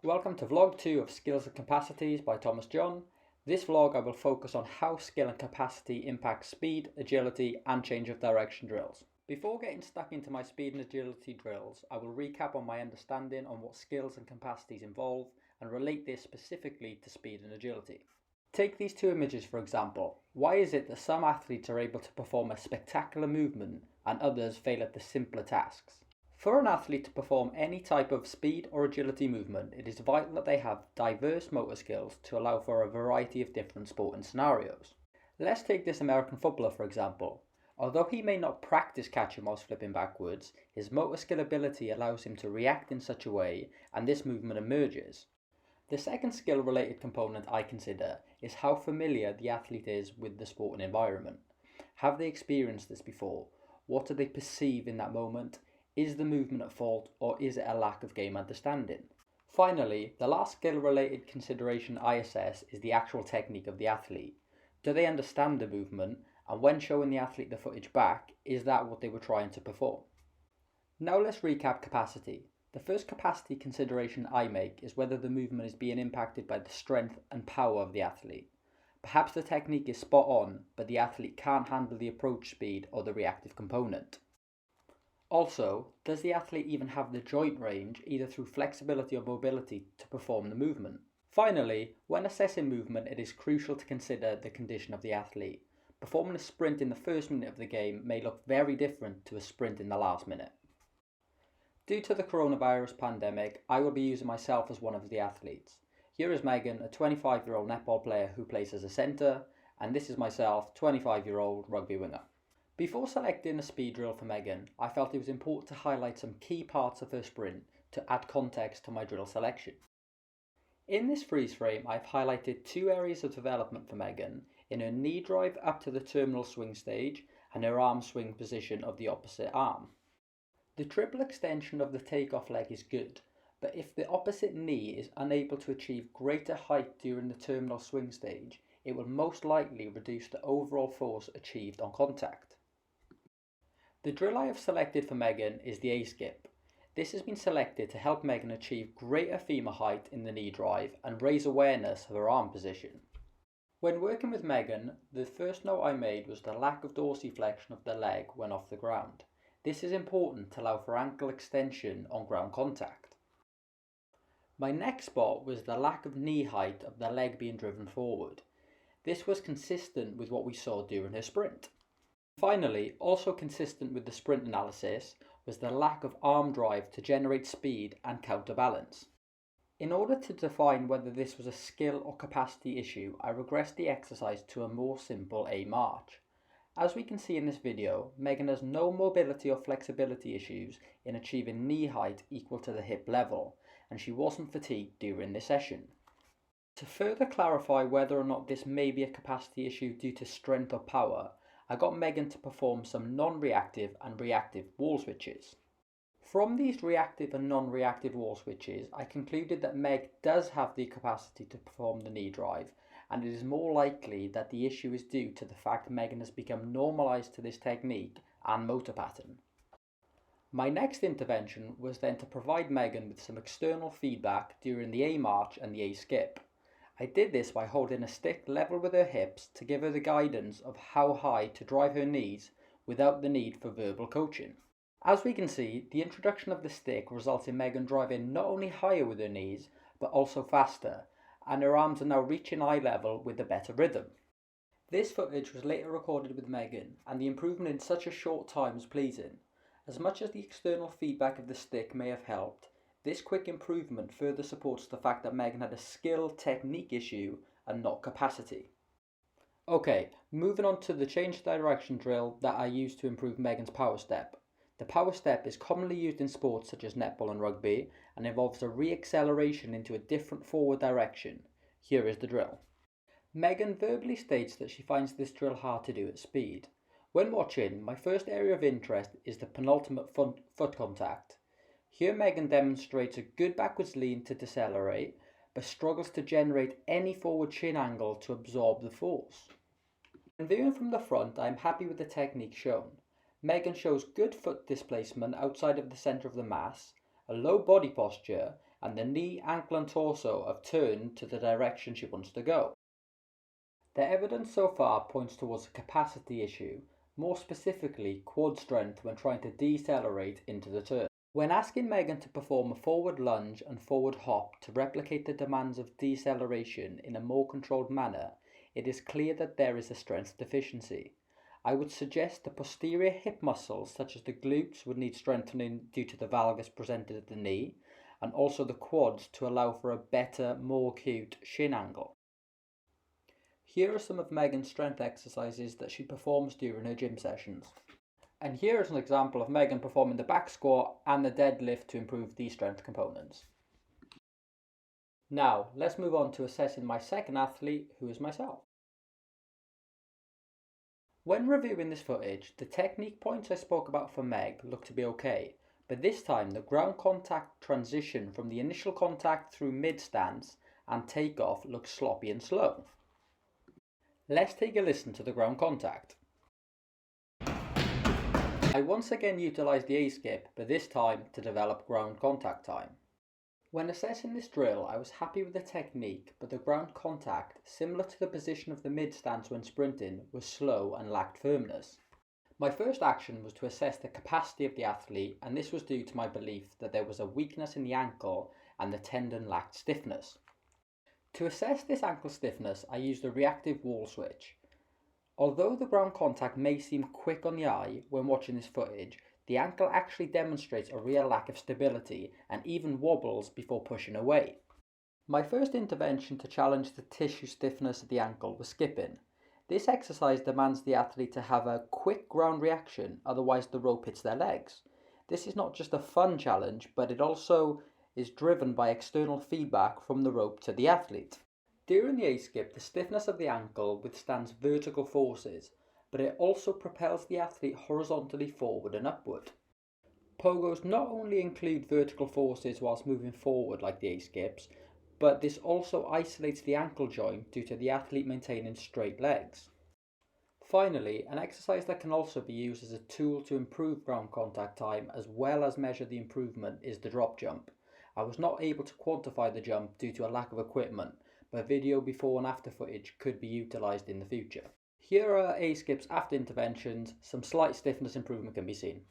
Welcome to Vlog 2 of Skills and Capacities by Thomas John. This vlog I will focus on how skill and capacity impact speed, agility and change of direction drills. Before getting stuck into my speed and agility drills, I will recap on my understanding on what skills and capacities involve and relate this specifically to speed and agility. Take these two images for example. Why is it that some athletes are able to perform a spectacular movement and others fail at the simpler tasks? For an athlete to perform any type of speed or agility movement, it is vital that they have diverse motor skills to allow for a variety of different sporting scenarios. Let's take this American footballer for example. Although he may not practice catching whilst flipping backwards, his motor skill ability allows him to react in such a way and this movement emerges. The second skill related component I consider is how familiar the athlete is with the sporting environment. Have they experienced this before? What do they perceive in that moment? Is the movement at fault or is it a lack of game understanding? Finally, the last skill related consideration I assess is the actual technique of the athlete. Do they understand the movement, and when showing the athlete the footage back, is that what they were trying to perform? Now let's recap capacity. The first capacity consideration I make is whether the movement is being impacted by the strength and power of the athlete. Perhaps the technique is spot on, but the athlete can't handle the approach speed or the reactive component. Also, does the athlete even have the joint range, either through flexibility or mobility, to perform the movement? Finally, when assessing movement, it is crucial to consider the condition of the athlete. Performing a sprint in the first minute of the game may look very different to a sprint in the last minute. Due to the coronavirus pandemic, I will be using myself as one of the athletes. Here is Megan, a 25-year-old netball player who plays as a centre, and this is myself, 25-year-old rugby winger. Before selecting a speed drill for Megan, I felt it was important to highlight some key parts of her sprint to add context to my drill selection. In this freeze frame, I've highlighted two areas of development for Megan in her knee drive up to the terminal swing stage and her arm swing position of the opposite arm. The triple extension of the takeoff leg is good, but if the opposite knee is unable to achieve greater height during the terminal swing stage, it will most likely reduce the overall force achieved on contact. The drill I have selected for Megan is the A-skip. This has been selected to help Megan achieve greater femur height in the knee drive and raise awareness of her arm position. When working with Megan, the first note I made was the lack of dorsiflexion of the leg when off the ground. This is important to allow for ankle extension on ground contact. My next spot was the lack of knee height of the leg being driven forward. This was consistent with what we saw during her sprint. Finally, also consistent with the sprint analysis, was the lack of arm drive to generate speed and counterbalance. In order to define whether this was a skill or capacity issue, I regressed the exercise to a more simple A march. As we can see in this video, Megan has no mobility or flexibility issues in achieving knee height equal to the hip level, and she wasn't fatigued during this session. To further clarify whether or not this may be a capacity issue due to strength or power, I got Megan to perform some non-reactive and reactive wall switches. From these reactive and non-reactive wall switches, I concluded that Meg does have the capacity to perform the knee drive, and it is more likely that the issue is due to the fact Megan has become normalised to this technique and motor pattern. My next intervention was then to provide Megan with some external feedback during the A march and the A skip. I did this by holding a stick level with her hips to give her the guidance of how high to drive her knees without the need for verbal coaching. As we can see, the introduction of the stick results in Megan driving not only higher with her knees, but also faster, and her arms are now reaching eye level with a better rhythm. This footage was later recorded with Megan, and the improvement in such a short time was pleasing. As much as the external feedback of the stick may have helped, this quick improvement further supports the fact that Megan had a skill technique issue and not capacity. Okay, moving on to the change direction drill that I used to improve Megan's power step. The power step is commonly used in sports such as netball and rugby and involves a re-acceleration into a different forward direction. Here is the drill. Megan verbally states that she finds this drill hard to do at speed. When watching, my first area of interest is the penultimate foot contact. Here Megan demonstrates a good backwards lean to decelerate, but struggles to generate any forward shin angle to absorb the force. When viewing from the front, I am happy with the technique shown. Megan shows good foot displacement outside of the centre of the mass, a low body posture, and the knee, ankle and torso have turned to the direction she wants to go. The evidence so far points towards a capacity issue, more specifically quad strength when trying to decelerate into the turn. When asking Megan to perform a forward lunge and forward hop to replicate the demands of deceleration in a more controlled manner, it is clear that there is a strength deficiency. I would suggest the posterior hip muscles such as the glutes would need strengthening due to the valgus presented at the knee, and also the quads to allow for a better, more acute shin angle. Here are some of Megan's strength exercises that she performs during her gym sessions. And here is an example of Megan performing the back squat and the deadlift to improve these strength components. Now, let's move on to assessing my second athlete, who is myself. When reviewing this footage, the technique points I spoke about for Meg look to be okay, but this time the ground contact transition from the initial contact through mid-stance and takeoff looks sloppy and slow. Let's take a listen to the ground contact. I once again utilised the A-skip, but this time to develop ground contact time. When assessing this drill, I was happy with the technique, but the ground contact, similar to the position of the mid-stance when sprinting, was slow and lacked firmness. My first action was to assess the capacity of the athlete, and this was due to my belief that there was a weakness in the ankle and the tendon lacked stiffness. To assess this ankle stiffness, I used a reactive wall switch. Although the ground contact may seem quick on the eye when watching this footage, the ankle actually demonstrates a real lack of stability and even wobbles before pushing away. My first intervention to challenge the tissue stiffness of the ankle was skipping. This exercise demands the athlete to have a quick ground reaction, otherwise the rope hits their legs. This is not just a fun challenge, but it also is driven by external feedback from the rope to the athlete. During the A-skip, the stiffness of the ankle withstands vertical forces, but it also propels the athlete horizontally forward and upward. Pogos not only include vertical forces whilst moving forward like the A-skips, but this also isolates the ankle joint due to the athlete maintaining straight legs. Finally, an exercise that can also be used as a tool to improve ground contact time as well as measure the improvement is the drop jump. I was not able to quantify the jump due to a lack of equipment, but video before and after footage could be utilised in the future. Here are A-skips after interventions, some slight stiffness improvement can be seen.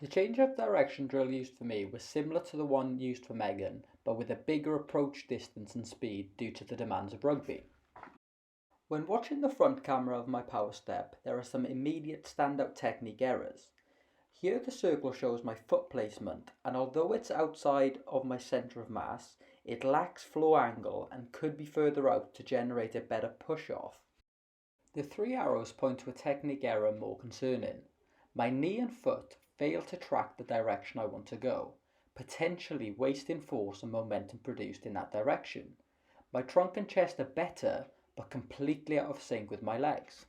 The change of direction drill used for me was similar to the one used for Megan, but with a bigger approach distance and speed due to the demands of rugby. When watching the front camera of my power step, there are some immediate standout technique errors. Here the circle shows my foot placement, and although it's outside of my centre of mass, it lacks floor angle and could be further out to generate a better push-off. The three arrows point to a technique error more concerning. My knee and foot fail to track the direction I want to go, potentially wasting force and momentum produced in that direction. My trunk and chest are better, but completely out of sync with my legs.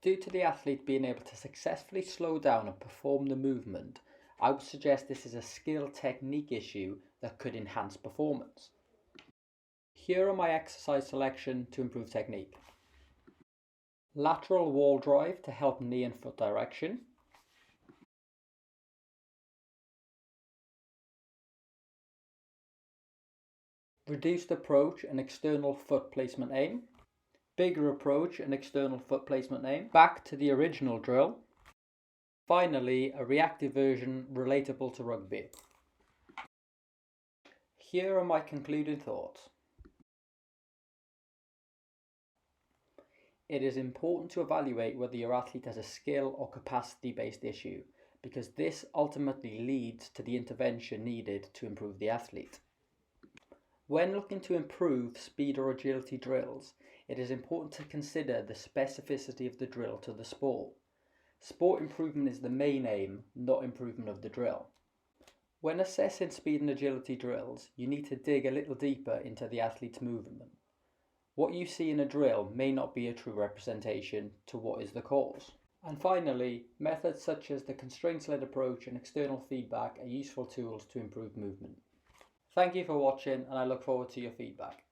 Due to the athlete being able to successfully slow down and perform the movement, I would suggest this is a skill technique issue that could enhance performance. Here are my exercise selection to improve technique. Lateral wall drive to help knee and foot direction. Reduced approach and external foot placement aim. Bigger approach and external foot placement aim. Back to the original drill. Finally, a reactive version relatable to rugby. Here are my concluding thoughts. It is important to evaluate whether your athlete has a skill or capacity-based issue, because this ultimately leads to the intervention needed to improve the athlete. When looking to improve speed or agility drills, it is important to consider the specificity of the drill to the sport. Sport improvement is the main aim, not improvement of the drill. When assessing speed and agility drills, you need to dig a little deeper into the athlete's movement. What you see in a drill may not be a true representation to what is the cause. And finally, methods such as the constraints-led approach and external feedback are useful tools to improve movement. Thank you for watching, and I look forward to your feedback.